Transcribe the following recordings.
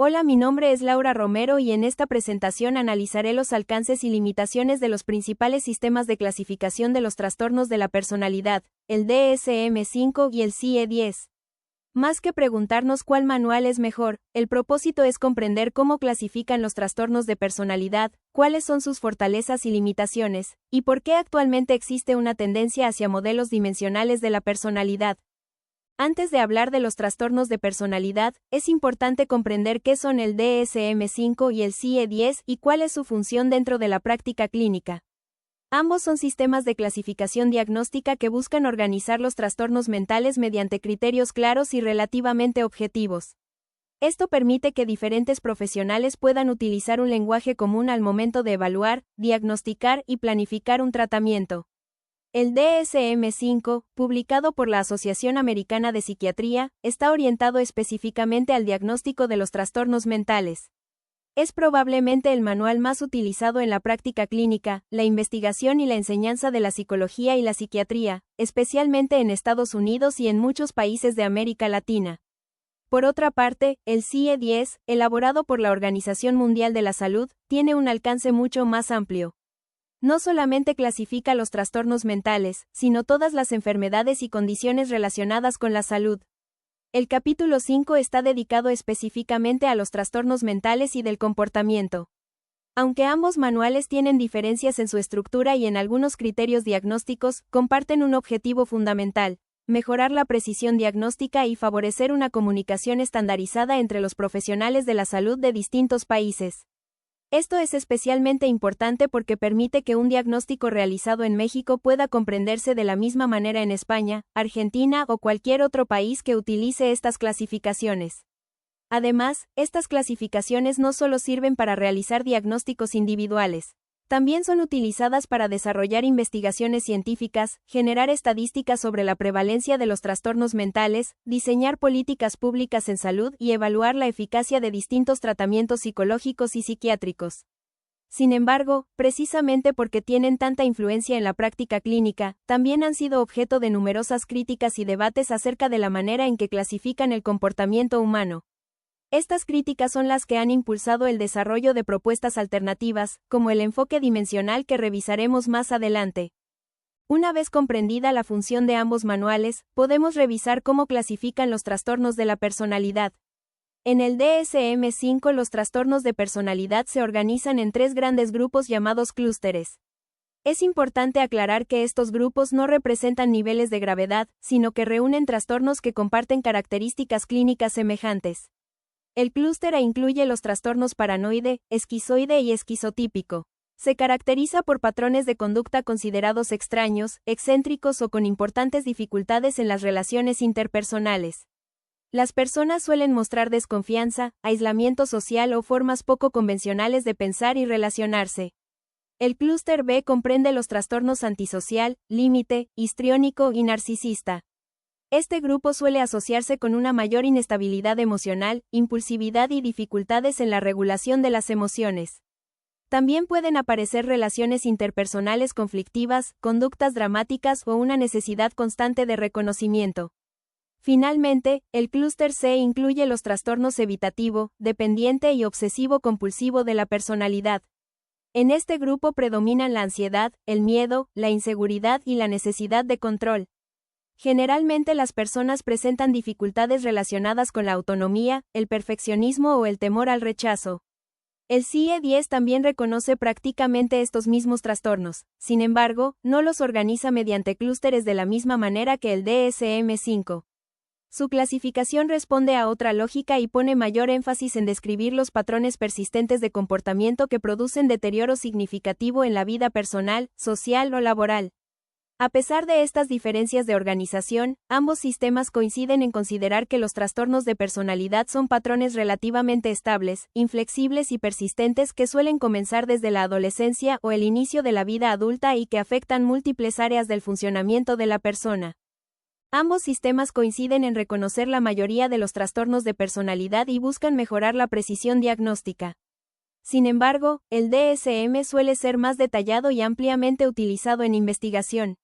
Hola, mi nombre es Laura Romero y en esta presentación analizaré los alcances y limitaciones de los principales sistemas de clasificación de los trastornos de la personalidad, el DSM-5 y el CIE-10. Más que preguntarnos cuál manual es mejor, el propósito es comprender cómo clasifican los trastornos de personalidad, cuáles son sus fortalezas y limitaciones, y por qué actualmente existe una tendencia hacia modelos dimensionales de la personalidad. Antes de hablar de los trastornos de personalidad, es importante comprender qué son el DSM-5 y el CIE-10 y cuál es su función dentro de la práctica clínica. Ambos son sistemas de clasificación diagnóstica que buscan organizar los trastornos mentales mediante criterios claros y relativamente objetivos. Esto permite que diferentes profesionales puedan utilizar un lenguaje común al momento de evaluar, diagnosticar y planificar un tratamiento. El DSM-5, publicado por la Asociación Americana de Psiquiatría, está orientado específicamente al diagnóstico de los trastornos mentales. Es probablemente el manual más utilizado en la práctica clínica, la investigación y la enseñanza de la psicología y la psiquiatría, especialmente en Estados Unidos y en muchos países de América Latina. Por otra parte, el CIE-10, elaborado por la Organización Mundial de la Salud, tiene un alcance mucho más amplio. No solamente clasifica los trastornos mentales, sino todas las enfermedades y condiciones relacionadas con la salud. El capítulo 5 está dedicado específicamente a los trastornos mentales y del comportamiento. Aunque ambos manuales tienen diferencias en su estructura y en algunos criterios diagnósticos, comparten un objetivo fundamental: mejorar la precisión diagnóstica y favorecer una comunicación estandarizada entre los profesionales de la salud de distintos países. Esto es especialmente importante porque permite que un diagnóstico realizado en México pueda comprenderse de la misma manera en España, Argentina o cualquier otro país que utilice estas clasificaciones. Además, estas clasificaciones no solo sirven para realizar diagnósticos individuales, también son utilizadas para desarrollar investigaciones científicas, generar estadísticas sobre la prevalencia de los trastornos mentales, diseñar políticas públicas en salud y evaluar la eficacia de distintos tratamientos psicológicos y psiquiátricos. Sin embargo, precisamente porque tienen tanta influencia en la práctica clínica, también han sido objeto de numerosas críticas y debates acerca de la manera en que clasifican el comportamiento humano. Estas críticas son las que han impulsado el desarrollo de propuestas alternativas, como el enfoque dimensional que revisaremos más adelante. Una vez comprendida la función de ambos manuales, podemos revisar cómo clasifican los trastornos de la personalidad. En el DSM-5 los trastornos de personalidad se organizan en tres grandes grupos llamados clústeres. Es importante aclarar que estos grupos no representan niveles de gravedad, sino que reúnen trastornos que comparten características clínicas semejantes. El clúster A incluye los trastornos paranoide, esquizoide y esquizotípico. Se caracteriza por patrones de conducta considerados extraños, excéntricos o con importantes dificultades en las relaciones interpersonales. Las personas suelen mostrar desconfianza, aislamiento social o formas poco convencionales de pensar y relacionarse. El clúster B comprende los trastornos antisocial, límite, histriónico y narcisista. Este grupo suele asociarse con una mayor inestabilidad emocional, impulsividad y dificultades en la regulación de las emociones. También pueden aparecer relaciones interpersonales conflictivas, conductas dramáticas o una necesidad constante de reconocimiento. Finalmente, el clúster C incluye los trastornos evitativo, dependiente y obsesivo-compulsivo de la personalidad. En este grupo predominan la ansiedad, el miedo, la inseguridad y la necesidad de control. Generalmente las personas presentan dificultades relacionadas con la autonomía, el perfeccionismo o el temor al rechazo. El CIE-10 también reconoce prácticamente estos mismos trastornos, sin embargo, no los organiza mediante clústeres de la misma manera que el DSM-5. Su clasificación responde a otra lógica y pone mayor énfasis en describir los patrones persistentes de comportamiento que producen deterioro significativo en la vida personal, social o laboral. A pesar de estas diferencias de organización, ambos sistemas coinciden en considerar que los trastornos de personalidad son patrones relativamente estables, inflexibles y persistentes que suelen comenzar desde la adolescencia o el inicio de la vida adulta y que afectan múltiples áreas del funcionamiento de la persona. Ambos sistemas coinciden en reconocer la mayoría de los trastornos de personalidad y buscan mejorar la precisión diagnóstica. Sin embargo, el DSM suele ser más detallado y ampliamente utilizado en investigación.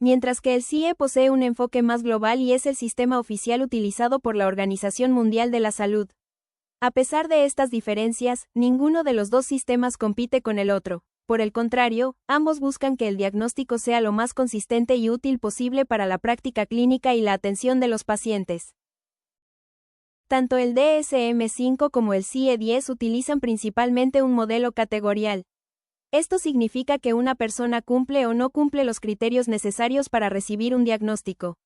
Mientras que el CIE posee un enfoque más global y es el sistema oficial utilizado por la Organización Mundial de la Salud. A pesar de estas diferencias, ninguno de los dos sistemas compite con el otro. Por el contrario, ambos buscan que el diagnóstico sea lo más consistente y útil posible para la práctica clínica y la atención de los pacientes. Tanto el DSM-5 como el CIE-10 utilizan principalmente un modelo categorial. Esto significa que una persona cumple o no cumple los criterios necesarios para recibir un diagnóstico.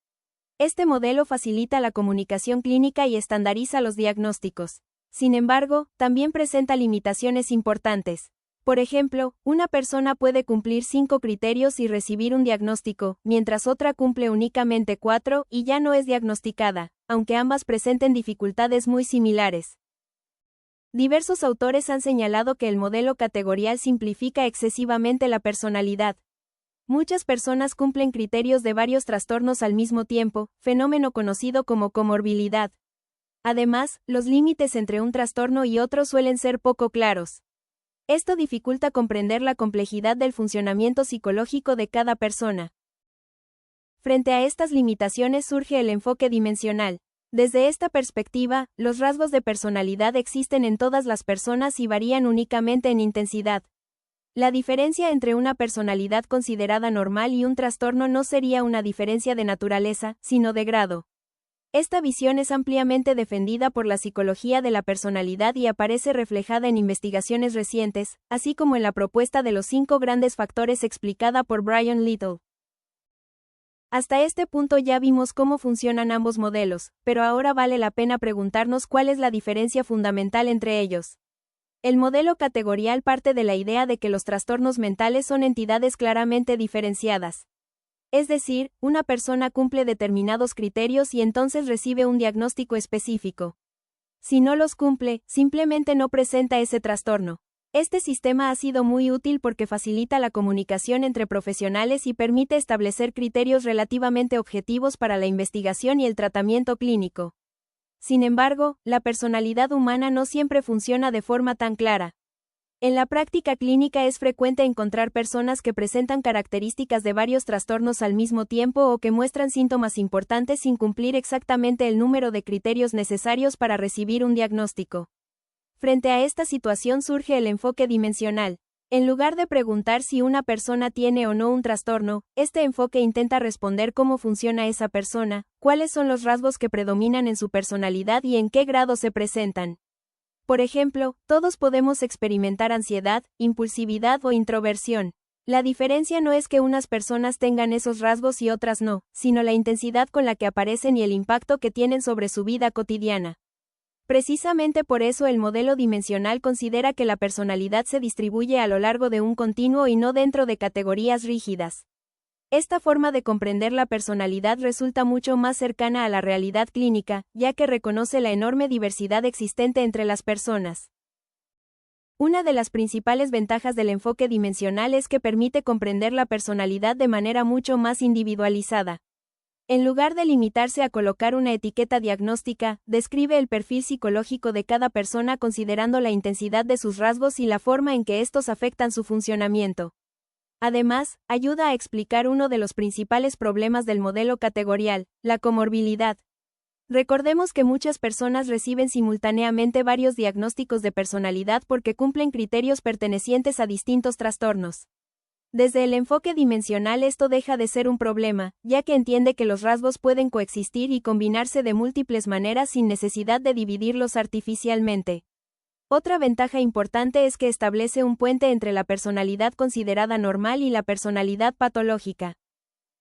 Este modelo facilita la comunicación clínica y estandariza los diagnósticos. Sin embargo, también presenta limitaciones importantes. Por ejemplo, una persona puede cumplir 5 criterios y recibir un diagnóstico, mientras otra cumple únicamente 4 y ya no es diagnosticada, aunque ambas presenten dificultades muy similares. Diversos autores han señalado que el modelo categorial simplifica excesivamente la personalidad. Muchas personas cumplen criterios de varios trastornos al mismo tiempo, fenómeno conocido como comorbilidad. Además, los límites entre un trastorno y otro suelen ser poco claros. Esto dificulta comprender la complejidad del funcionamiento psicológico de cada persona. Frente a estas limitaciones surge el enfoque dimensional. Desde esta perspectiva, los rasgos de personalidad existen en todas las personas y varían únicamente en intensidad. La diferencia entre una personalidad considerada normal y un trastorno no sería una diferencia de naturaleza, sino de grado. Esta visión es ampliamente defendida por la psicología de la personalidad y aparece reflejada en investigaciones recientes, así como en la propuesta de los 5 grandes factores explicada por Brian Little. Hasta este punto ya vimos cómo funcionan ambos modelos, pero ahora vale la pena preguntarnos cuál es la diferencia fundamental entre ellos. El modelo categorial parte de la idea de que los trastornos mentales son entidades claramente diferenciadas. Es decir, una persona cumple determinados criterios y entonces recibe un diagnóstico específico. Si no los cumple, simplemente no presenta ese trastorno. Este sistema ha sido muy útil porque facilita la comunicación entre profesionales y permite establecer criterios relativamente objetivos para la investigación y el tratamiento clínico. Sin embargo, la personalidad humana no siempre funciona de forma tan clara. En la práctica clínica es frecuente encontrar personas que presentan características de varios trastornos al mismo tiempo o que muestran síntomas importantes sin cumplir exactamente el número de criterios necesarios para recibir un diagnóstico. Frente a esta situación surge el enfoque dimensional. En lugar de preguntar si una persona tiene o no un trastorno, este enfoque intenta responder cómo funciona esa persona, cuáles son los rasgos que predominan en su personalidad y en qué grado se presentan. Por ejemplo, todos podemos experimentar ansiedad, impulsividad o introversión. La diferencia no es que unas personas tengan esos rasgos y otras no, sino la intensidad con la que aparecen y el impacto que tienen sobre su vida cotidiana. Precisamente por eso el modelo dimensional considera que la personalidad se distribuye a lo largo de un continuo y no dentro de categorías rígidas. Esta forma de comprender la personalidad resulta mucho más cercana a la realidad clínica, ya que reconoce la enorme diversidad existente entre las personas. Una de las principales ventajas del enfoque dimensional es que permite comprender la personalidad de manera mucho más individualizada. En lugar de limitarse a colocar una etiqueta diagnóstica, describe el perfil psicológico de cada persona considerando la intensidad de sus rasgos y la forma en que estos afectan su funcionamiento. Además, ayuda a explicar uno de los principales problemas del modelo categorial, la comorbilidad. Recordemos que muchas personas reciben simultáneamente varios diagnósticos de personalidad porque cumplen criterios pertenecientes a distintos trastornos. Desde el enfoque dimensional esto deja de ser un problema, ya que entiende que los rasgos pueden coexistir y combinarse de múltiples maneras sin necesidad de dividirlos artificialmente. Otra ventaja importante es que establece un puente entre la personalidad considerada normal y la personalidad patológica.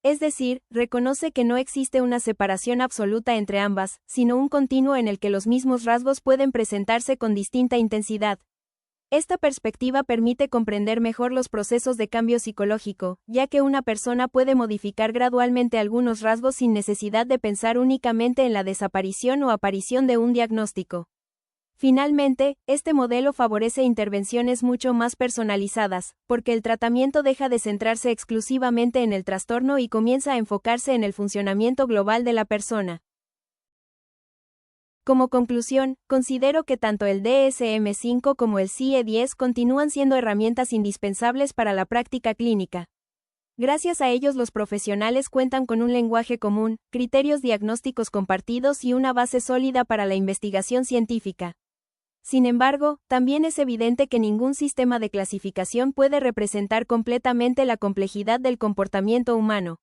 Es decir, reconoce que no existe una separación absoluta entre ambas, sino un continuo en el que los mismos rasgos pueden presentarse con distinta intensidad. Esta perspectiva permite comprender mejor los procesos de cambio psicológico, ya que una persona puede modificar gradualmente algunos rasgos sin necesidad de pensar únicamente en la desaparición o aparición de un diagnóstico. Finalmente, este modelo favorece intervenciones mucho más personalizadas, porque el tratamiento deja de centrarse exclusivamente en el trastorno y comienza a enfocarse en el funcionamiento global de la persona. Como conclusión, considero que tanto el DSM-5 como el CIE-10 continúan siendo herramientas indispensables para la práctica clínica. Gracias a ellos los profesionales cuentan con un lenguaje común, criterios diagnósticos compartidos y una base sólida para la investigación científica. Sin embargo, también es evidente que ningún sistema de clasificación puede representar completamente la complejidad del comportamiento humano.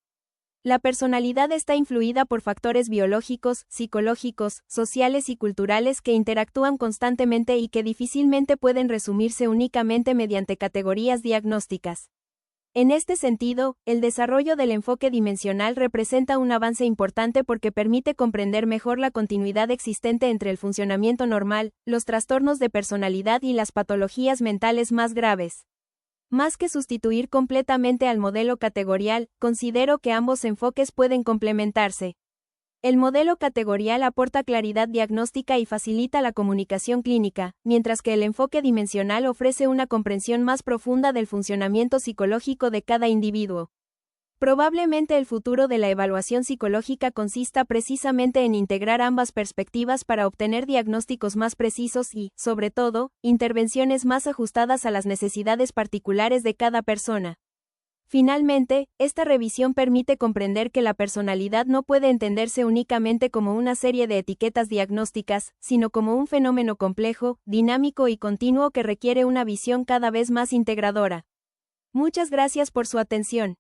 La personalidad está influida por factores biológicos, psicológicos, sociales y culturales que interactúan constantemente y que difícilmente pueden resumirse únicamente mediante categorías diagnósticas. En este sentido, el desarrollo del enfoque dimensional representa un avance importante porque permite comprender mejor la continuidad existente entre el funcionamiento normal, los trastornos de personalidad y las patologías mentales más graves. Más que sustituir completamente al modelo categorial, considero que ambos enfoques pueden complementarse. El modelo categorial aporta claridad diagnóstica y facilita la comunicación clínica, mientras que el enfoque dimensional ofrece una comprensión más profunda del funcionamiento psicológico de cada individuo. Probablemente el futuro de la evaluación psicológica consista precisamente en integrar ambas perspectivas para obtener diagnósticos más precisos y, sobre todo, intervenciones más ajustadas a las necesidades particulares de cada persona. Finalmente, esta revisión permite comprender que la personalidad no puede entenderse únicamente como una serie de etiquetas diagnósticas, sino como un fenómeno complejo, dinámico y continuo que requiere una visión cada vez más integradora. Muchas gracias por su atención.